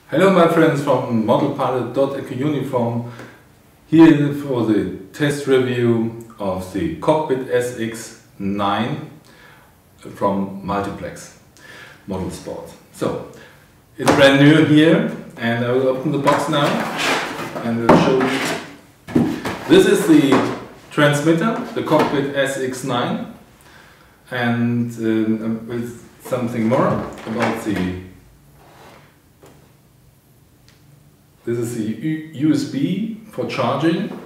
Hello my friends from Modellpilot.EU uniform, here for the test review of the Cockpit SX9 from Multiplex Modellsport. So, it's brand new here and I will open the box now and I'll show you. This is the transmitter, the Cockpit SX9, and with something more about this is the USB for charging,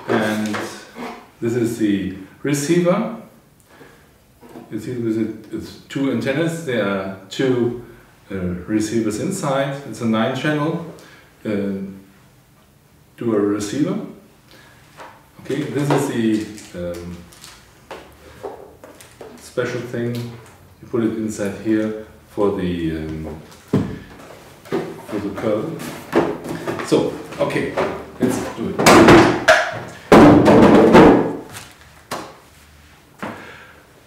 and this is the receiver. You see it's two antennas, there are two receivers inside. It's a 9-channel dual receiver. Okay, this is the special thing. You put it inside here for the curve. So, okay, let's do it.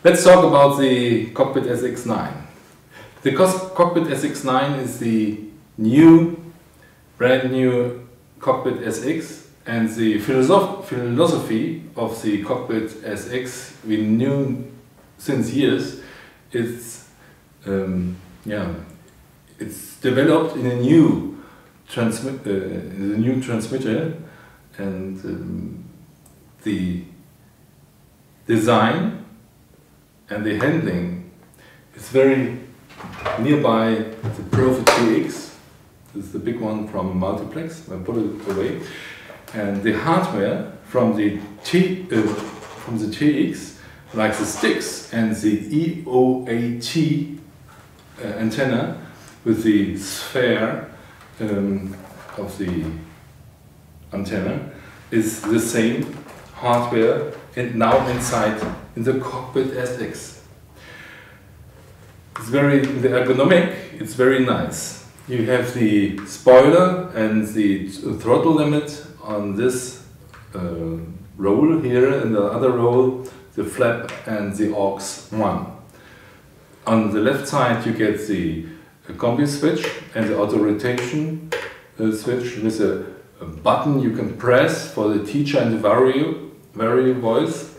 Let's talk about the Cockpit SX9. The Cockpit SX9 is the brand new Cockpit SX, and the philosophy of the Cockpit SX we knew since years. It's developed in a new transmitter, and the design and the handling is very nearby the Profit TX. This is the big one from Multiplex. I put it away, and the hardware from the TX, like the sticks and the EOAT antenna with the sphere of the antenna, is the same hardware and now inside in the Cockpit SX. It's very ergonomic, it's very nice. You have the spoiler and the throttle limit on this roll here, and the other roll the flap and the aux 1. On the left side you get the combi switch and the auto rotation switch with a button you can press for the teacher and the vario voice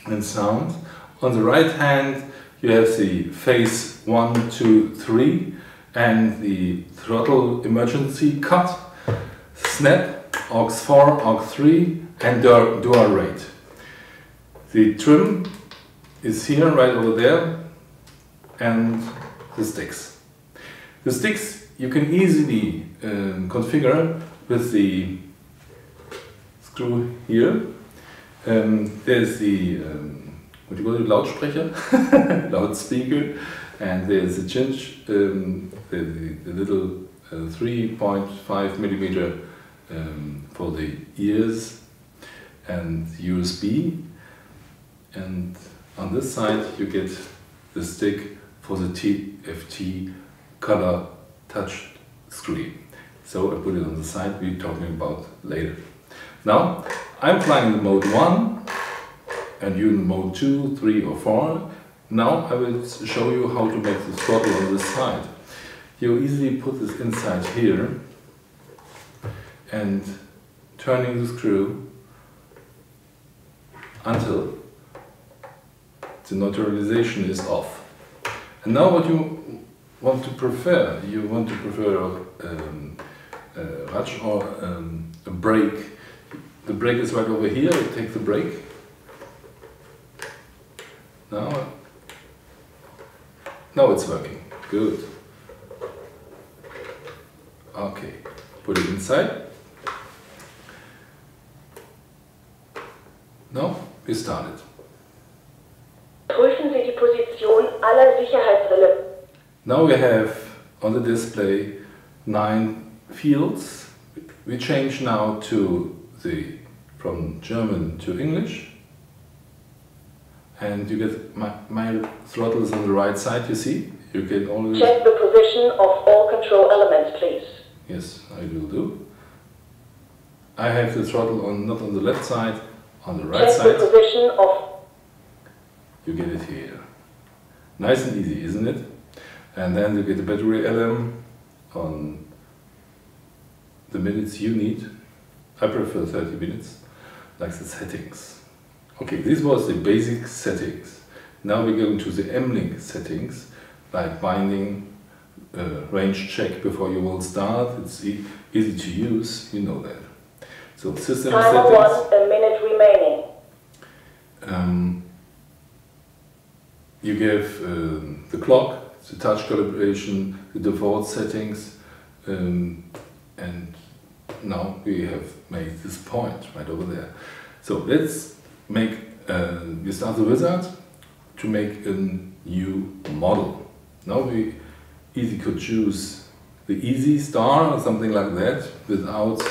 and sound. On the right hand you have the phase 1, 2, 3 and the throttle emergency cut, snap, aux 4, aux 3 and dual rate. The trim is here, right over there, and the sticks. The sticks you can easily configure with the screw here. There's the what do you call it, Lautsprecher, loudspeaker, and there's a cinch, the little 3.5 millimeter for the ears, and USB. And on this side you get the stick for the TFT color touch screen. So I put it on the side, we're talking about later. Now I'm flying in mode 1 and you in mode 2, 3 or 4. Now I will show you how to make the throttle on this side. You easily put this inside here and turning the screw until the neutralization is off. And now what you want to prefer, a rush or a brake. The brake is right over here, you take the brake. Now it's working, good. Okay, put it inside. Now we started. Prüfen Sie die Position aller Sicherheitsrille. Now we have on the display 9 fields. We change now to from German to English. And you get my throttle is on the right side, you see? You can always check the position of all control elements, please. Yes, I will do. I have the throttle not on the left side, on the right side. Check the position of... You get it here. Nice and easy, isn't it? And then you get the battery LM on the minutes you need. I prefer 30 minutes, like the settings. Okay, this was the basic settings. Now we're going to the M-Link settings, like binding, range check before you will start. It's easy to use, you know that. So system Timer settings. 1, a minute remaining. You give the clock, the touch calibration, the default settings, and now we have made this point right over there. So let's make, we start the wizard to make a new model. Now we easy could choose the easy star or something like that without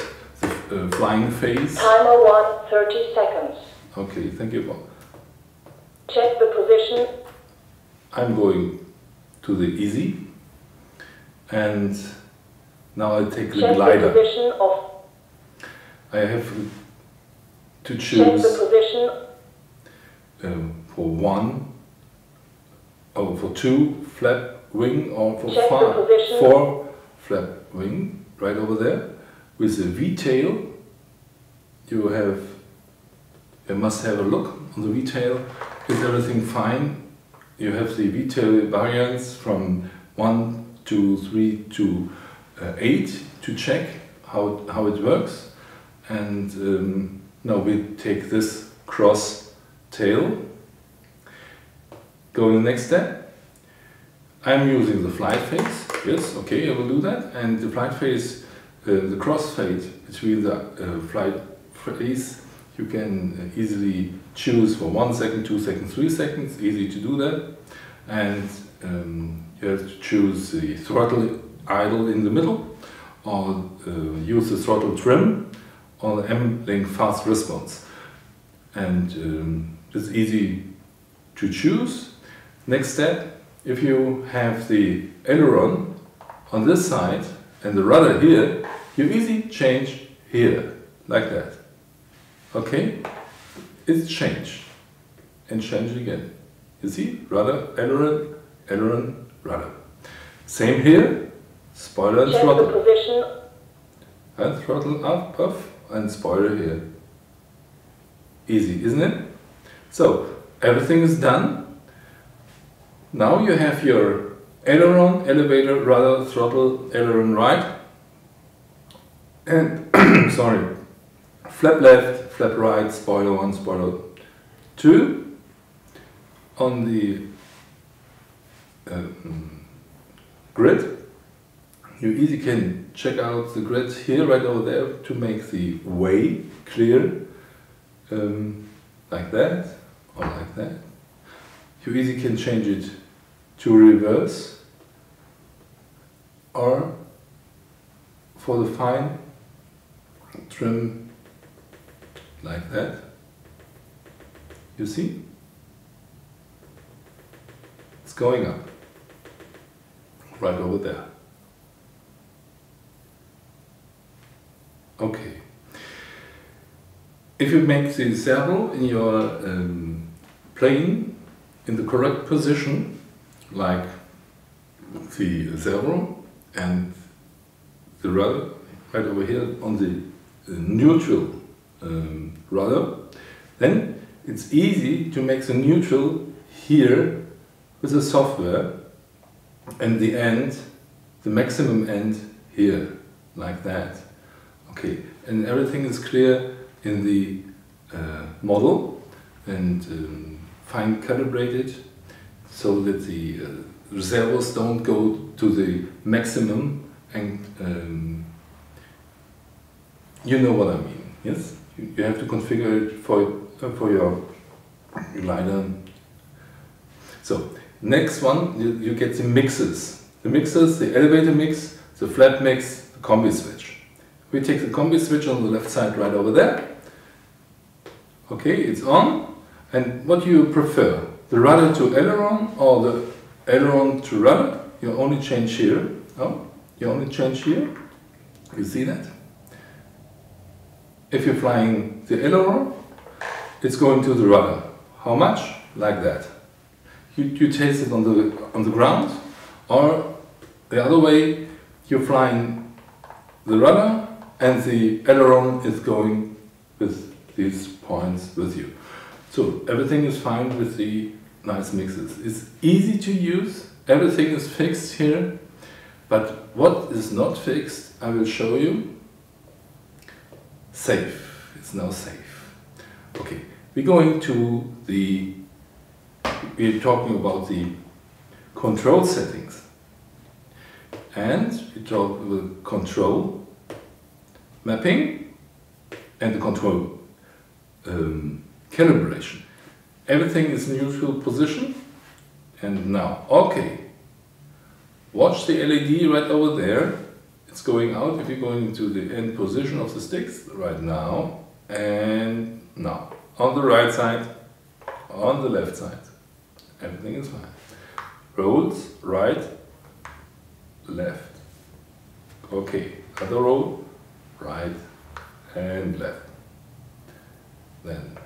the flying face. Timer 1, 30 seconds. Okay, thank you. Check the position. I'm going to the easy, and now I take the Check glider. the position of. I have to Check choose the position. For one, or for two flap wing, or for Check the position. four flap wing, right over there. With the V-tail, you must have a look on the V-tail. Is everything fine? You have the V-tail variants from 1 to 3 to 8 to check how it works. And now we take this cross tail. Go to the next step. I'm using the flight phase. Yes, okay, I will do that. And the flight phase, the crossfade between the flight phase, you can easily choose for 1 second, 2 seconds, 3 seconds. Easy to do that. And you have to choose the throttle idle in the middle, or use the throttle trim, or the M-Link fast response. And it's easy to choose. Next step, if you have the aileron on this side and the rudder here, you easily change here, like that. Okay? It's changed. And change it again. You see? Rudder, aileron, aileron, rudder. Same here. Spoiler and Check throttle. the position. And throttle up, off, and spoiler here. Easy, isn't it? So, everything is done. Now you have your aileron, elevator, rudder, throttle, aileron right. And, sorry, flap left, flap right, spoiler 1, spoiler 2. On the grid, you easily can check out the grid here, right over there, to make the way clear, like that, or like that. You easily can change it to reverse, or for the fine trim, like that. You see? It's going up, right over there. Okay. If you make the servo in your plane in the correct position, like the servo and the rudder right over here on the neutral rudder, then it's easy to make the neutral here with the software, and the end, the maximum end here, like that. Okay, and everything is clear in the model, and fine calibrated, so that the servos don't go to the maximum, and you know what I mean, yes? You have to configure it for your glider. So, next one, you get the mixes. The mixes, the elevator mix, the flat mix, the combi switch. We take the combi switch on the left side right over there. Okay, it's on. And what do you prefer? The rudder to aileron or the aileron to rudder? You only change here. Oh, you only change here. You see that? If you're flying the aileron, it's going to the rudder. How much? Like that. You taste it on the ground, or the other way, you're flying the rudder and the aileron is going with these points with you. So everything is fine with the nice mixes. It's easy to use, everything is fixed here, but what is not fixed, I will show you. Safe, it's now safe. Okay, we're going to we're talking about the control settings. And we talk about control mapping and the control calibration. Everything is neutral position. And now, okay, watch the LED right over there. It's going out if you're going into the end position of the sticks right now and now. On the right side, on the left side, everything is fine. Rolls, right, left. Okay, other roll, right and left. Then,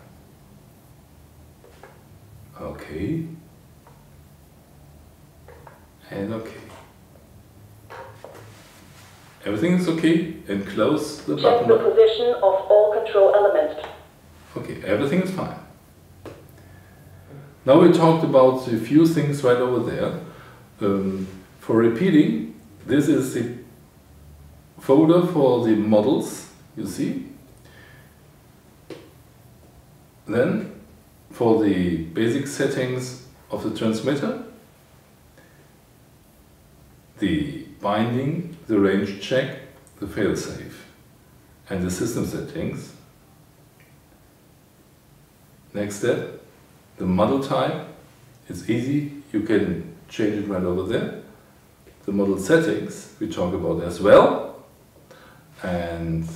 okay, and okay. Everything is okay, and close the button. Check the position of all control elements. Okay, everything is fine. Now we talked about a few things right over there. For repeating, this is the folder for the models, you see. Then, for the basic settings of the transmitter, the binding, the range check, the failsafe, and the system settings. Next step, the model type. It's easy, you can change it right over there. The model settings we talk about as well. And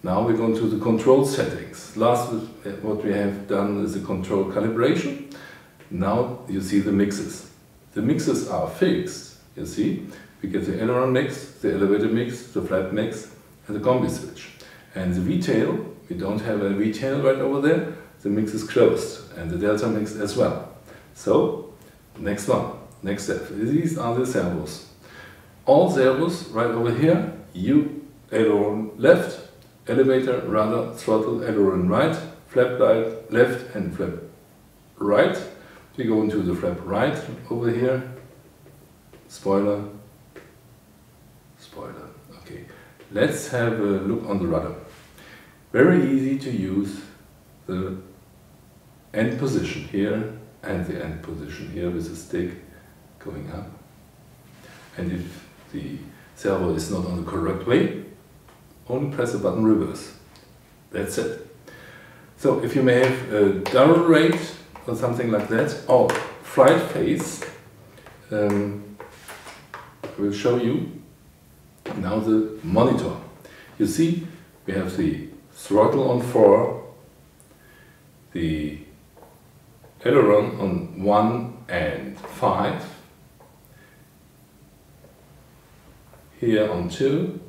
now we're going to the control settings. Last, what we have done is the control calibration. Now you see the mixes. The mixes are fixed, you see. We get the aileron mix, the elevator mix, the flap mix, and the combi switch. And the V-tail, we don't have a V-tail right over there. The mix is closed, and the delta mix as well. So, next one, next step. These are the servos. All servos right over here, aileron left, elevator, rudder, throttle, aileron right, flap light left and flap right. We go into the flap right over here, spoiler, spoiler. Okay, let's have a look on the rudder. Very easy to use the end position here and the end position here with the stick going up. And if the servo is not on the correct way, only press the button reverse. That's it. So if you may have a double rate or something like that, or flight phase, I will show you now the monitor. You see, we have the throttle on 4, the aileron on 1 and 5, here on 2,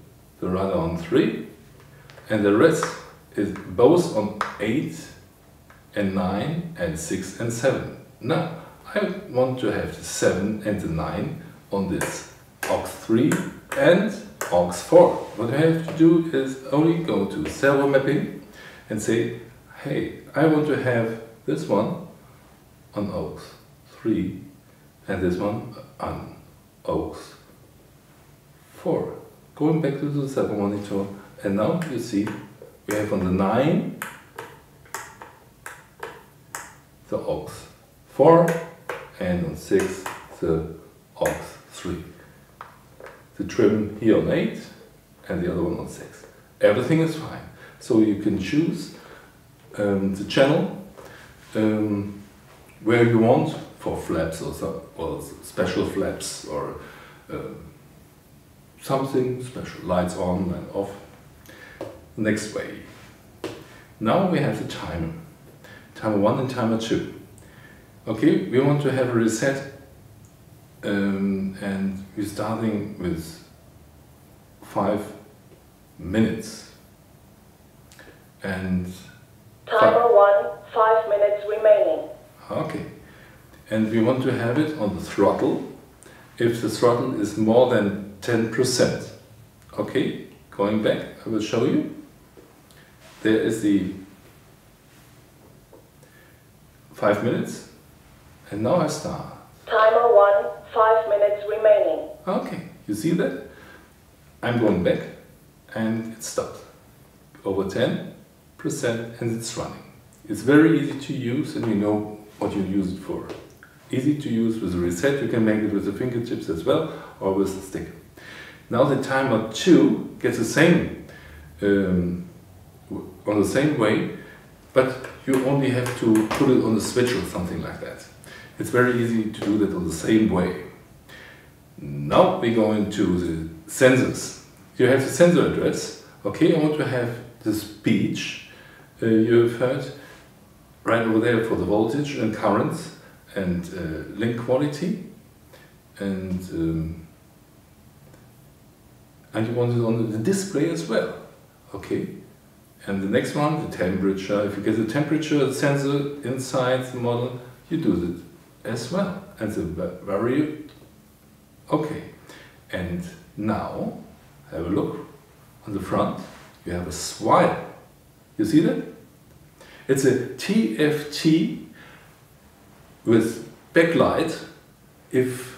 the rudder on 3, and the rest is both on 8 and 9 and 6 and 7. Now, I want to have the 7 and the 9 on this aux 3 and aux 4. What I have to do is only go to servo mapping and say, hey, I want to have this one on aux 3 and this one on aux 4. Going back to the servo monitor, and now you see we have on the 9 the aux 4 and on 6 the aux 3. The trim here on 8 and the other one on 6. Everything is fine. So you can choose the channel where you want for flaps or special flaps or something special, lights on and off. Next way. Now we have the timer. Timer 1 and timer 2. Okay, we want to have a reset and we're starting with 5 minutes. And Timer 1, 5 minutes remaining. Okay, and we want to have it on the throttle if the throttle is more than 10%. Okay, going back, I will show you. There is the 5 minutes, and now I start. Timer 1, 5 minutes remaining. Okay, you see that? I'm going back, and it stopped. Over 10%, and it's running. It's very easy to use, and you know what you use it for. Easy to use with a reset. You can make it with the fingertips as well, or with the stick. Now the timer 2 gets the same, on the same way, but you only have to put it on the switch or something like that. It's very easy to do that on the same way. Now we go into the sensors. You have the sensor address. Okay, I want to have the speech you've heard right over there for the voltage and currents and link quality, and you want it on the display as well. Okay, and the next one, the temperature. If you get the temperature sensor inside the model, you do it as well. And the value. Okay, and now have a look on the front. You have a swile. You see that? It's a TFT with backlight if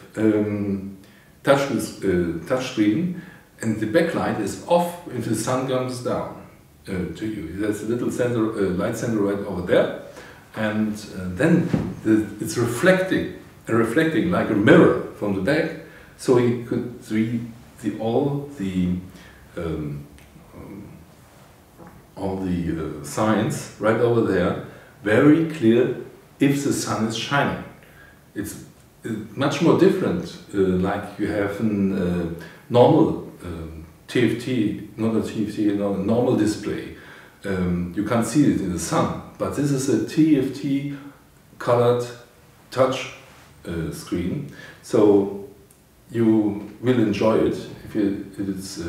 touchscreen, and the backlight is off if the sun comes down to you. There's a little sensor, light sensor right over there, and then it's reflecting like a mirror from the back, so you could see all the signs right over there, very clear if the sun is shining. It's much more different, like you have a normal TFT, not a TFT, a normal display. You can't see it in the sun, but this is a TFT colored touch screen, so you will enjoy it if it's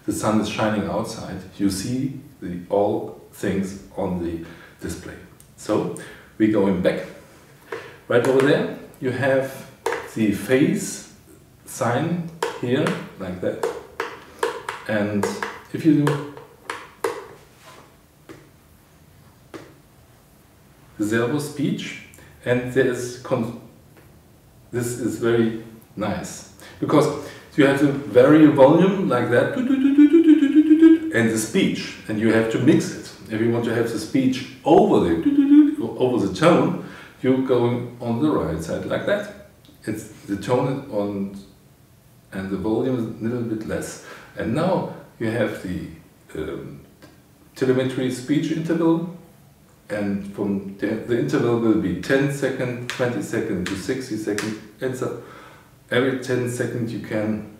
the sun is shining outside. You see all things on the display. So we're going back. Right over there you have the phase sign here, like that. And if you do the servo speech, and this is very nice, because you have to vary volume like that, and the speech, and you have to mix it. If you want to have the speech over the tone, you're going on the right side like that. It's the tone on, and the volume is a little bit less. And now you have the telemetry speech interval, and from the interval will be 10 seconds, 20 seconds to 60 seconds, and so every 10 seconds you can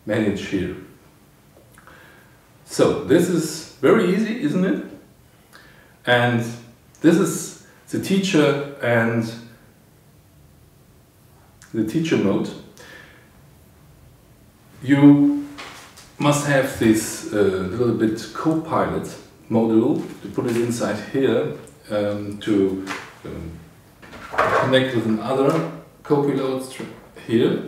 manage here. So this is very easy, isn't it? And this is the teacher and the teacher mode. You must have this little bit co-pilot module to put it inside here to connect with another co-pilot here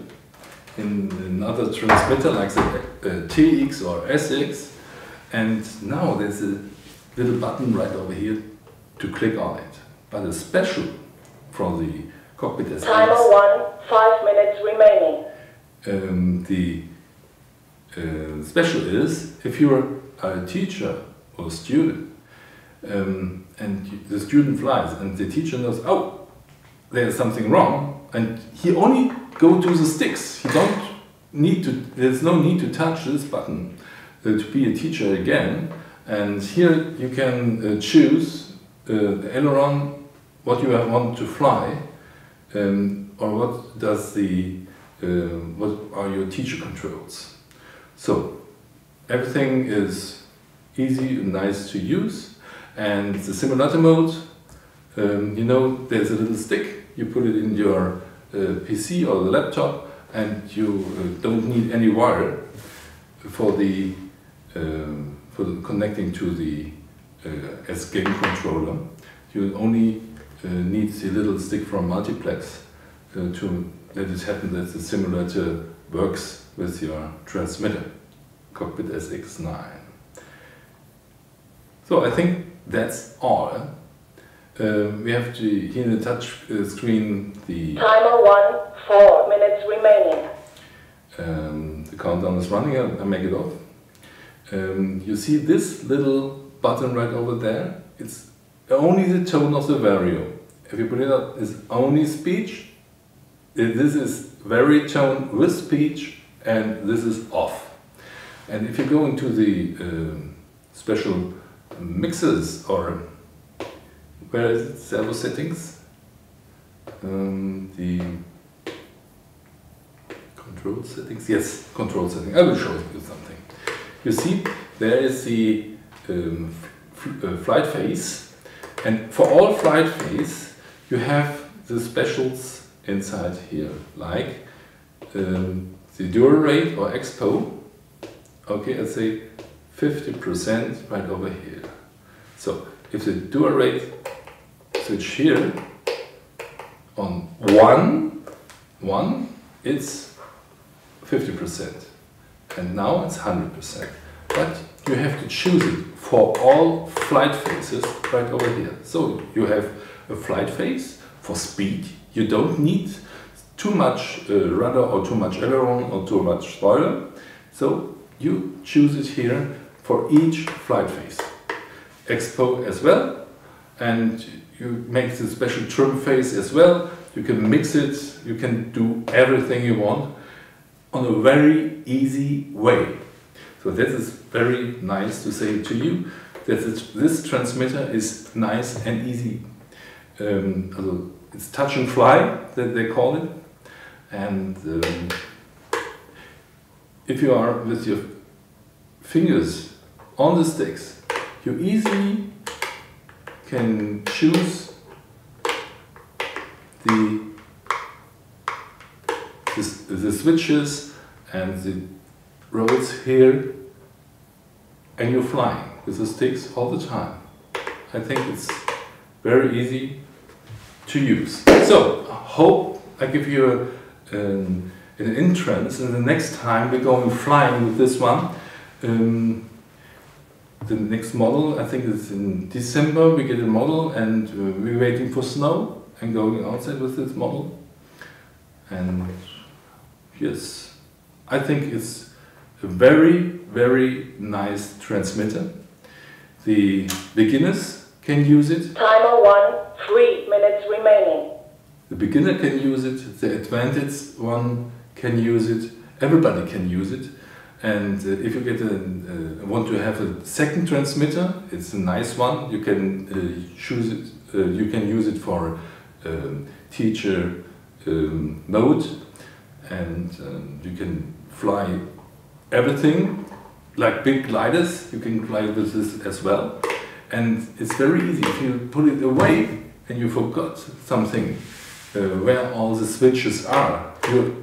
in another transmitter like the TX or SX, and now there's a little button right over here to click on it. But a special from the cockpit SX. Timer 1, 5 minutes remaining. The special is if you're a teacher or student, and the student flies and the teacher knows, oh, there's something wrong, and he only go to the sticks. He don't need to. There's no need to touch this button to be a teacher again. And here you can choose the aileron, what you want to fly, or what does what are your teacher controls. So everything is easy and nice to use. And the simulator mode, you know, there's a little stick. You put it in your PC or the laptop, and you don't need any wire for the connecting to the S-game controller. You only need the little stick from Multiplex to let it happen that the simulator works with your transmitter. Cockpit SX 9. So I think that's all. We have to, here in the touch screen, the Timer 1, 4 minutes remaining. The countdown is running. I make it off. You see this little button right over there? It's only the tone of the vario. If you put it up, it's only speech. This is vary tone with speech, and this is off. And if you go into the special mixes, or where is it? Servo settings. The control settings. Yes, control settings. I will show you something. You see, there is the flight phase, and for all flight phase, you have the specials inside here, like the Dura rate or expo. Okay, I'd say 50% right over here. So if the Dura rate switch here on 1, it's 50%, and now it's 100%. But you have to choose it for all flight phases right over here. So you have a flight phase for speed. You don't need too much rudder or too much aileron or too much spoiler. So you choose it here for each flight phase. Expo as well, and you make the special trim phase as well. You can mix it, you can do everything you want on a very easy way. So that is very nice to say to you, that this transmitter is nice and easy. It's touch and fly, that they call it. And if you are with your fingers on the sticks, you easily can choose the switches and the roads here, and you're flying with the sticks all the time. I think it's very easy to use. So I hope I give you an entrance, and the next time we're going flying with this one. The next model, I think it's in December, we get a model, and we're waiting for snow and going outside with this model. And yes, I think it's a very, very nice transmitter. The beginners can use it. Timer 1, 3 minutes remaining. The beginner can use it, the advanced one can use it, everybody can use it. And if you get want to have a second transmitter, it's a nice one. You can choose it. You can use it for teacher mode, and you can fly everything like big gliders. You can fly with this as well, and it's very easy. If you put it away and you forgot something, where all the switches are,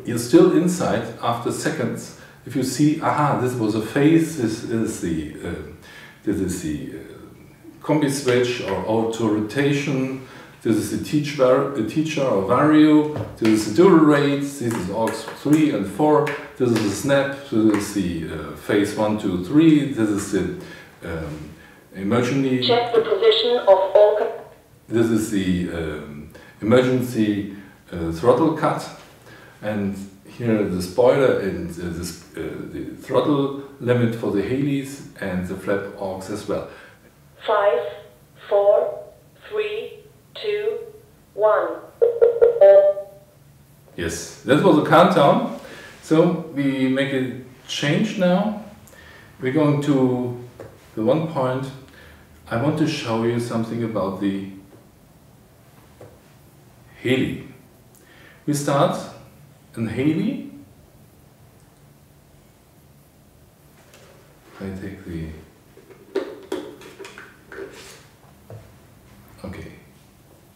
you're still inside after seconds. If you see, aha, this was a phase, this is the combi switch or auto rotation, this is the teacher or vario, this is the Dura rate, this is aux 3 and 4, this is the snap, this is the phase 1, 2, 3, this is the emergency. Check the position of all. This is the emergency throttle cut, and here the spoiler and the throttle limit for the Helis and the flap aux as well. 5, 4, 3, 2, 1. Yes, that was a countdown. So we make a change now. We're going to the one point. I want to show you something about the Heli. We start in Heli. I take the... Okay,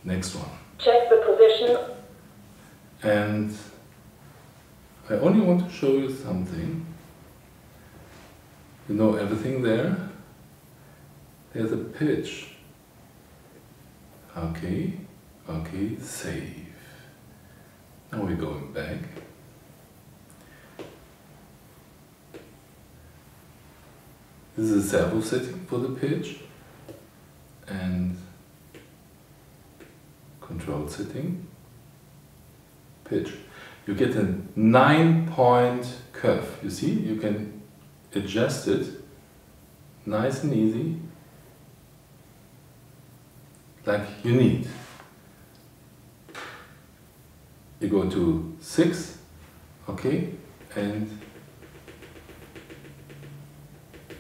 next one. Check the position. And I only want to show you something. You know everything there. There's a pitch. Okay, okay, save. Now we're going back. This is a servo setting for the pitch, and control setting, pitch. You get a 9-point curve. You see, you can adjust it nice and easy, like you need. You go to 6, okay, and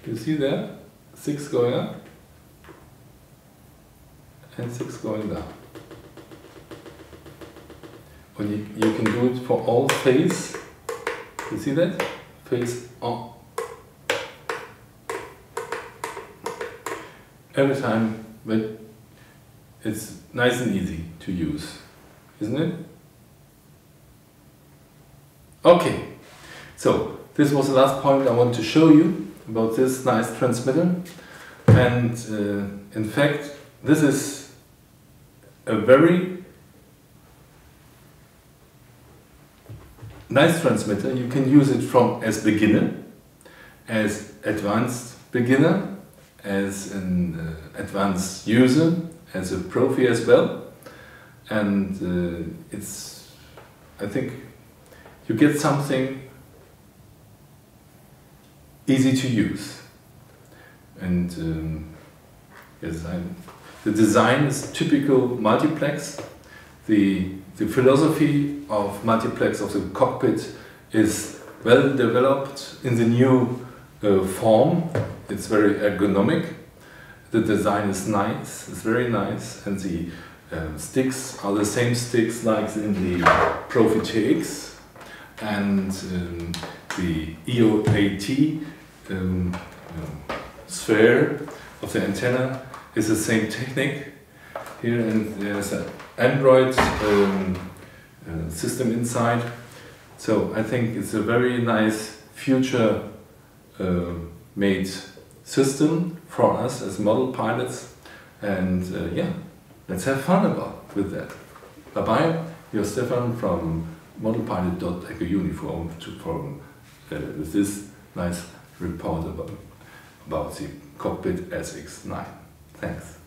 you see there, 6 going up and 6 going down. When you can do it for all phase. You see that? Phase on. Every time, but it's nice and easy to use, isn't it? Okay, so this was the last point I want to show you about this nice transmitter. And in fact, this is a very nice transmitter. You can use it from as beginner, as advanced beginner, as an advanced user, as a profi as well. And I think you get something easy to use. And yes, the design is typical multiplex. The philosophy of multiplex of the cockpit is well developed in the new form. It's very ergonomic. The design is nice, it's very nice, and the sticks are the same sticks like in the Profi TX, and the EOAT sphere of the antenna is the same technique here, and there's an Android system inside. So I think it's a very nice future made system for us as model pilots, and yeah, let's have fun with that. Bye bye, you're Stefan from Modellpilot.EU uniform with this nice report about the cockpit SX9. Thanks.